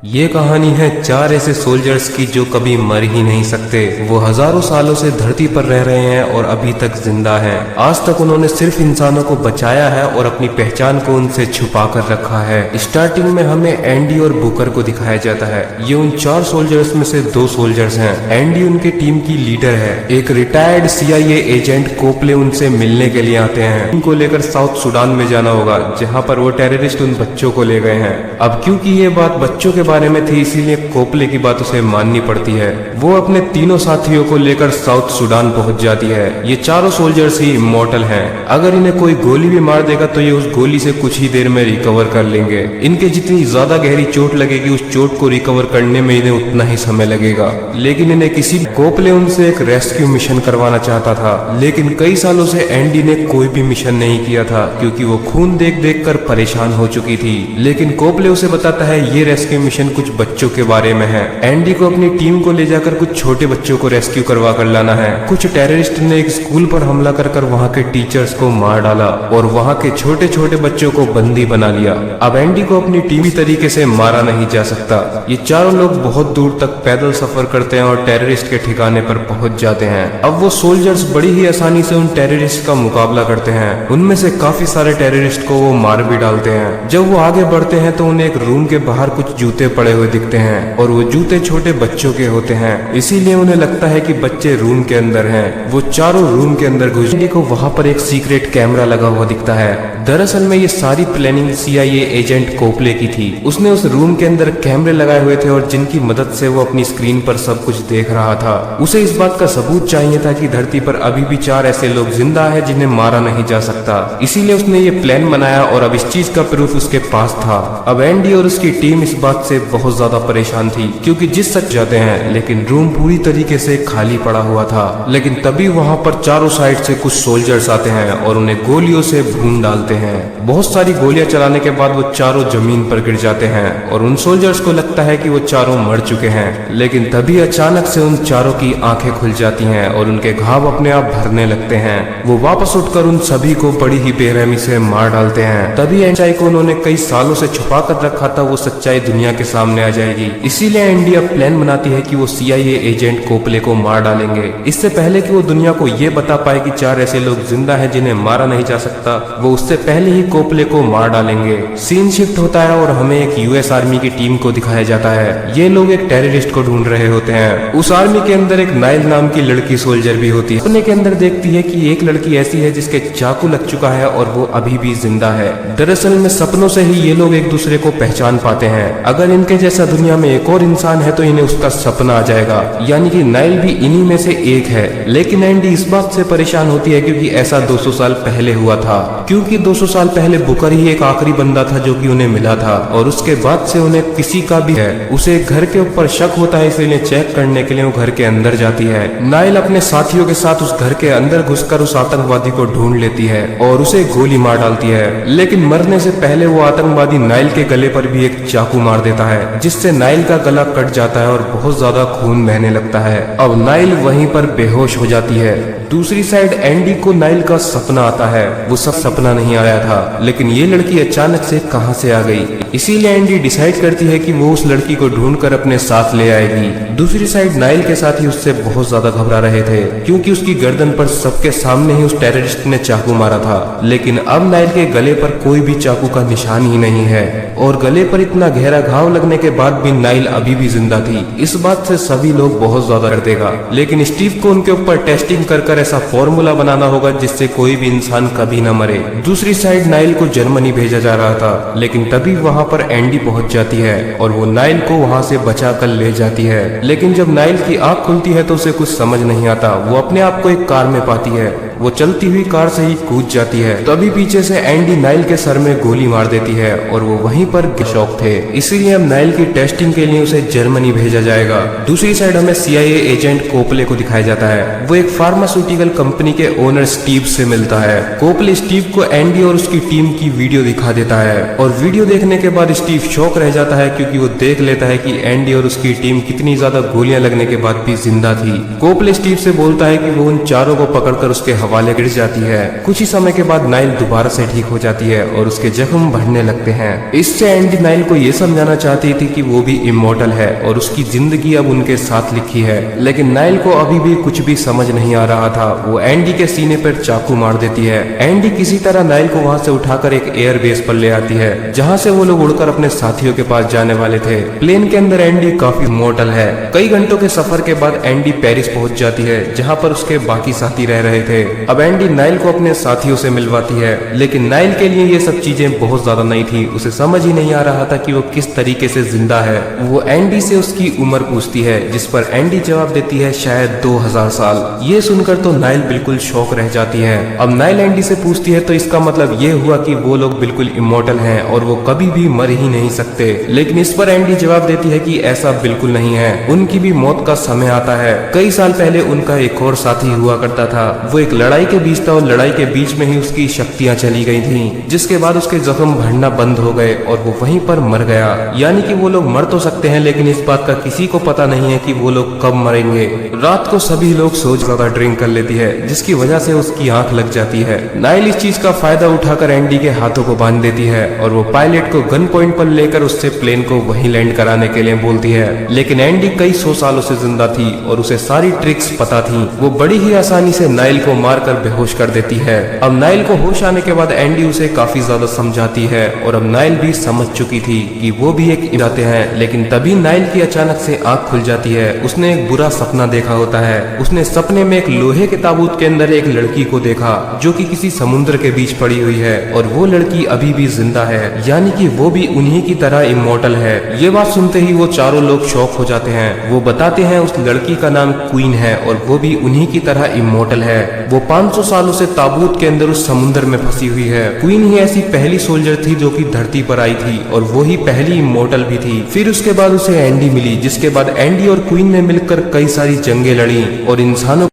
ये कहानी है चार ऐसे सोल्जर्स की जो कभी मर ही नहीं सकते। वो हजारों सालों से धरती पर रह रहे हैं और अभी तक जिंदा हैं। आज तक उन्होंने सिर्फ इंसानों को बचाया है और अपनी पहचान को उनसे छुपा कर रखा है। स्टार्टिंग में हमें एंडी और बुकर को दिखाया जाता है। ये उन चार सोल्जर्स में से दो सोल्जर्स हैं। एंडी उनके टीम की लीडर है। एक रिटायर्ड CIA एजेंट कोपले उनसे मिलने के लिए आते हैं। उनको लेकर साउथ सुडान में जाना होगा, जहाँ पर वो टेररिस्ट उन बच्चों को ले गए हैं। अब क्योंकि ये बात बच्चों के बारे में थी, इसीलिए कोपले की बात उसे माननी पड़ती है। वो अपने तीनों साथियों को लेकर साउथ सुडान पहुंच जाती है। ये चारों सोल्जर्स ही इमॉर्टल हैं। अगर इन्हें कोई गोली भी मार देगा तो ये उस गोली से कुछ ही देर में रिकवर कर लेंगे। इनके जितनी ज्यादा गहरी चोट लगेगी, उस चोट को रिकवर करने में इन्हें उतना ही समय लगेगा। लेकिन इन्हें कोपले उनसे एक रेस्क्यू मिशन करवाना चाहता था, लेकिन कई सालों से एंडी ने कोई भी मिशन नहीं किया था, क्योंकि वो खून देख देख कर परेशान हो चुकी थी। लेकिन कोपले उसे बताता है ये रेस्क्यू मिशन कुछ बच्चों के बारे में है। एंडी को अपनी टीम को ले जाकर कुछ छोटे बच्चों को रेस्क्यू करवा कर लाना है। कुछ टेररिस्ट ने एक स्कूल पर हमला कर वहाँ के टीचर्स को मार डाला और वहाँ के छोटे छोटे बच्चों को बंदी बना लिया। अब एंडी को अपनी टीम तरीके से मारा नहीं जा सकता। ये चारों लोग बहुत दूर तक पैदल सफर करते हैं और टेररिस्ट के ठिकाने पर पहुंच जाते हैं। अब वो सोल्जर्स बड़ी ही आसानी से उन टेररिस्ट का मुकाबला करते हैं। उनमें से काफी सारे टेररिस्ट को वो मार भी डालते हैं। जब वो आगे बढ़ते हैं तो उन्हें एक रूम के बाहर कुछ जूते पड़े हुए दिखते हैं और वो जूते छोटे बच्चों के होते हैं, इसीलिए उन्हें लगता है कि बच्चे रूम के अंदर हैं। वो चारों रूम के अंदर घुस को वहाँ पर एक सीक्रेट कैमरा लगा हुआ दिखता है। दरअसल में ये सारी प्लानिंग CIA एजेंट कोपले की थी। उसने उस रूम के अंदर कैमरे लगाए हुए थे और जिनकी मदद से वो अपनी स्क्रीन पर सब कुछ देख रहा था। उसे इस बात का सबूत चाहिए था कि धरती पर अभी भी चार ऐसे लोग जिंदा है जिन्हें मारा नहीं जा सकता। इसीलिए उसने ये प्लान बनाया और अब इस चीज का प्रूफ उसके पास था। अब एंडी और उसकी टीम इस बात से बहुत ज्यादा परेशान थी, क्योंकि जिस सच जाते हैं लेकिन रूम पूरी तरीके से खाली पड़ा हुआ था। लेकिन तभी वहाँ पर चारों साइड से कुछ सोल्जर्स आते हैं और उन्हें गोलियों से भून डालते हैं। बहुत सारी गोलियां चलाने के बाद वो चारों जमीन पर गिर जाते हैं और उन सोल्जर्स को लगता है कि वो चारों मर चुके हैं। लेकिन तभी अचानक से उन चारों की आंखें खुल जाती हैं और उनके घाव अपने आप भरने लगते हैं। वो वापस उठकर उन सभी को बड़ी ही बेरहमी से मार डालते हैं। तभी सच्चाई को उन्होंने कई सालों से छुपा कर रखा था, वो सच्चाई दुनिया के सामने आ जाएगी। इसीलिए इंडिया प्लान बनाती है कि वो CIA एजेंट कोपले को मार डालेंगे। इससे पहले कि वो दुनिया को ये बता पाए कि चार ऐसे लोग जिंदा हैं जिन्हें मारा नहीं जा सकता, वो उससे पहले ही कोपले को मार डालेंगे। सीन शिफ्ट होता है और हमें एक US आर्मी की टीम को दिखाया जाता है। ये लोग एक टेररिस्ट को ढूंढ रहे होते हैं। उस आर्मी के अंदर एक नाइल नाम की लड़की सोल्जर भी होती है। अपने के अंदर देखती है कि एक लड़की ऐसी है जिसके चाकू लग चुका है और वो अभी भी जिंदा है। दरअसल में सपनों से ही ये लोग एक दूसरे को पहचान पाते हैं। अगर इनके जैसा दुनिया में एक और इंसान है तो इन्हें उसका सपना आ जाएगा, यानी कि नाइल भी इन्हीं में से एक है। लेकिन एंडी इस बात से परेशान होती है क्योंकि ऐसा 200 साल पहले हुआ था। क्योंकि 200 साल पहले बुकर ही एक आखिरी बंदा था जो कि उन्हें मिला था और उसके बाद से उन्हें किसी का भी है। उसे घर के ऊपर शक होता है, इसलिए चेक करने के लिए वो घर के अंदर जाती है। नाइल अपने साथियों के साथ उस घर के अंदर घुसकर उस आतंकवादी को ढूंढ लेती है और उसे गोली मार डालती है। लेकिन मरने से पहले वो आतंकवादी नाइल के गले पर भी एक चाकू मार देता है, जिससे नाइल का गला कट जाता है और बहुत ज्यादा खून बहने लगता है। अब नाइल वहीं पर बेहोश हो जाती है। दूसरी साइड एंडी को नाइल का सपना आता है। वो सब सपना नहीं आया था, लेकिन ये लड़की अचानक से कहां से आ गई। इसीलिए एंडी डिसाइड करती है कि वो उस लड़की को ढूंढकर अपने साथ ले आएगी। दूसरी साइड नाइल के साथी उससे बहुत ज्यादा घबरा रहे थे, क्योंकि उसकी गर्दन पर सबके सामने ही उस टेररिस्ट ने चाकू मारा था। लेकिन अब नाइल के गले पर कोई भी चाकू का निशान ही नहीं है और गले पर इतना गहरा घाव लगने के बाद भी नाइल अभी भी जिंदा थी। इस बात से सभी लोग बहुत ज्यादा डर देगा। लेकिन स्टीव को उनके ऊपर टेस्टिंग कर ऐसा फॉर्मूला बनाना होगा जिससे कोई भी इंसान कभी न मरे। दूसरी साइड नाइल को जर्मनी भेजा जा रहा था, लेकिन तभी वहाँ पर एंडी पहुंच जाती है और वो नाइल को वहाँ से बचा कर ले जाती है। लेकिन जब नाइल की आंख खुलती है तो उसे कुछ समझ नहीं आता। वो अपने आप को एक कार में पाती है। वो चलती हुई कार से ही कूद जाती है। तभी पीछे से एंडी नाइल के सर में गोली मार देती है और वो वहीं पर शॉक थे। इसीलिए अब नाइल की टेस्टिंग के लिए उसे जर्मनी भेजा जाएगा। दूसरी साइड हमें CIA एजेंट कोपले को दिखाया जाता है। वो एक फार्मास्यूटिकल कंपनी के ओनर स्टीव से मिलता है। कोपले स्टीव को एंडी और उसकी टीम की वीडियो दिखा देता है और वीडियो देखने के बाद स्टीव शॉक रह जाता है, क्योंकि वो देख लेता है कि एंडी और उसकी टीम कितनी ज्यादा गोलियां लगने के बाद भी जिंदा थी। कोपले स्टीव से बोलता है कि वो उन चारों को पकड़कर उसके हवाले गिर जाती है। कुछ ही समय के बाद नाइल दोबारा से ठीक हो जाती है और उसके जख्म बढ़ने लगते हैं। इससे एंडी नाइल को ये समझाना चाहती थी कि वो भी इमोर्टल है और उसकी जिंदगी अब उनके साथ लिखी है, लेकिन नाइल को अभी भी कुछ भी समझ नहीं आ रहा था। वो एंडी के सीने पर चाकू मार देती है। एंडी किसी तरह नाइल को वहाँ से उठाकर एक एयरबेस पर ले आती है, जहाँ से वो लोग उड़कर अपने साथियों के पास जाने वाले थे। प्लेन के अंदर एंडी काफी इमोर्टल है। कई घंटों के सफर के बाद एंडी पेरिस पहुंच जाती है, जहाँ पर उसके बाकी साथी रह रहे थे। अब एंडी नाइल को अपने साथियों से मिलवाती है, लेकिन नाइल के लिए ये सब चीजें बहुत ज्यादा नई थी। उसे समझ ही नहीं आ रहा था कि वो किस तरीके से जिंदा है। वो एंडी से उसकी उम्र पूछती है, जिस पर एंडी जवाब देती है शायद 2000 साल। ये सुनकर तो नाइल बिल्कुल शॉक रह जाती है। अब नाइल एंडी से पूछती है तो इसका मतलब ये हुआ कि वो लोग बिल्कुल इमोर्टल हैं और वो कभी भी मर ही नहीं सकते। लेकिन इस पर एंडी जवाब देती है कि ऐसा बिल्कुल नहीं है, उनकी भी मौत का समय आता है। कई साल पहले उनका एक और साथी हुआ करता था। वो एक लड़ाई के बीच था और लड़ाई के बीच में ही उसकी शक्तियां चली गई थी, जिसके बाद उसके जख्म बढ़ना बंद हो गए और वो वहीं पर मर गया। यानी कि वो लोग मर तो सकते हैं, लेकिन इस बात का किसी को पता नहीं है कि वो लोग कब मरेंगे। रात को सभी लोग सो ज्यादा ड्रिंक कर लेती है, जिसकी वजह से उसकी आंख लग जाती है। नाइल इस चीज का फायदा उठाकर एंडी के हाथों को बांध देती है और वो पायलट को गन पॉइंट पर लेकर उससे प्लेन को वहीं लैंड कराने के लिए बोलती है। लेकिन एंडी कई 100 सालों से जिंदा थी और उसे सारी ट्रिक्स पता थी। वो बड़ी ही आसानी से नाइल को मारकर बेहोश कर देती है। अब नाइल को होश आने के बाद एंडी उसे काफी ज्यादा समझाती है और अब नाइल भी समझ चुकी थी कि वो भी एक जाते हैं। लेकिन तभी नाइल की अचानक से आंख खुल जाती है। उसने एक बुरा सपना देखा होता है। उसने सपने में एक लोहे के ताबूत के अंदर एक लड़की को देखा, जो कि किसी समुद्र के बीच पड़ी हुई है और वो लड़की अभी भी जिंदा है, यानी कि वो भी उन्हीं की तरह इमोर्टल है। ये बात सुनते ही वो चारों लोग शॉक हो जाते हैं। वो बताते हैं उस लड़की का नाम क्वीन है और वो भी उन्हीं की तरह इमोर्टल है। वो 500 सालों से ताबूत के अंदर उस समुद्र में फंसी हुई है। क्वीन ही ऐसी पहली सोल्जर थी जो कि धरती पर आई थी और वो ही पहली इमोर्टल भी थी। फिर उसके बाद उसे एंडी मिली, जिसके बाद एंडी और क्वीन ने मिलकर कई सारी जंगें लड़ी और इंसानों